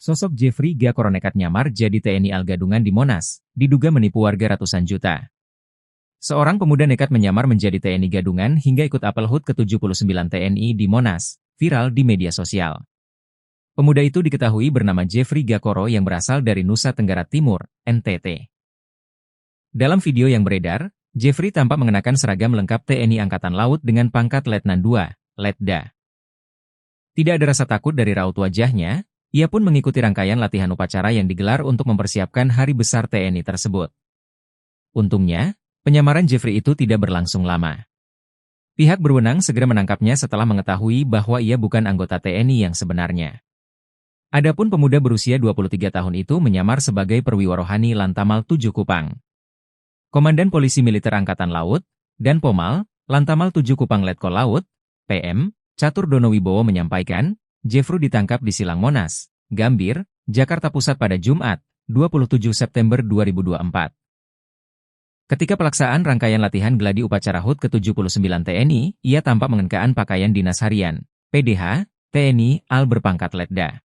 Sosok Jeffrey Gakoro nekat nyamar jadi TNI Al Gadungan di Monas, diduga menipu warga ratusan juta. Seorang pemuda nekat menyamar menjadi TNI Gadungan hingga ikut apel HUT ke-79 TNI di Monas, viral di media sosial. Pemuda itu diketahui bernama Jeffrey Gakoro yang berasal dari Nusa Tenggara Timur, NTT. Dalam video yang beredar, Jeffrey tampak mengenakan seragam lengkap TNI Angkatan Laut dengan pangkat Letnan II, Letda. Tidak ada rasa takut dari raut wajahnya. Ia pun mengikuti rangkaian latihan upacara yang digelar untuk mempersiapkan hari besar TNI tersebut. Untungnya, penyamaran Jeffrey itu tidak berlangsung lama. Pihak berwenang segera menangkapnya setelah mengetahui bahwa ia bukan anggota TNI yang sebenarnya. Adapun pemuda berusia 23 tahun itu menyamar sebagai perwira rohani Lantamal 7 Kupang. Komandan Polisi Militer Angkatan Laut, dan Pomal, Lantamal 7 Kupang Letkol Laut, PM, Catur Dono Wibowo menyampaikan, Jeffrey ditangkap di Silang Monas, Gambir, Jakarta Pusat pada Jumat, 27 September 2024. Ketika pelaksanaan rangkaian latihan gladi upacara HUT ke-79 TNI, ia tampak mengenakan pakaian dinas harian, PDH, TNI Al berpangkat Letda.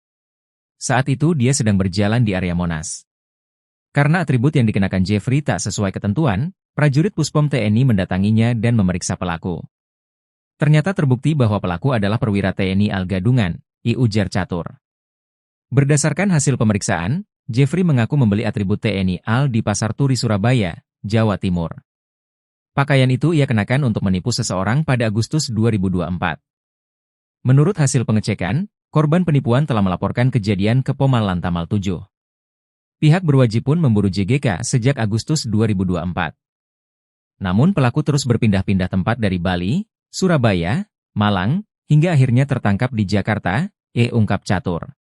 Saat itu dia sedang berjalan di area Monas. Karena atribut yang dikenakan Jeffrey tak sesuai ketentuan, prajurit Puspom TNI mendatanginya dan memeriksa pelaku. Ternyata terbukti bahwa pelaku adalah perwira TNI Al Gadungan, ujar Catur. Berdasarkan hasil pemeriksaan, Jeffrey mengaku membeli atribut TNI Al di Pasar Turi Surabaya, Jawa Timur. Pakaian itu ia kenakan untuk menipu seseorang pada Agustus 2024. Menurut hasil pengecekan, korban penipuan telah melaporkan kejadian ke Pomal Lantamal 7. Pihak berwajib pun memburu JGK sejak Agustus 2024. Namun pelaku terus berpindah-pindah tempat dari Bali, Surabaya, Malang, hingga akhirnya tertangkap di Jakarta, ungkap Catur.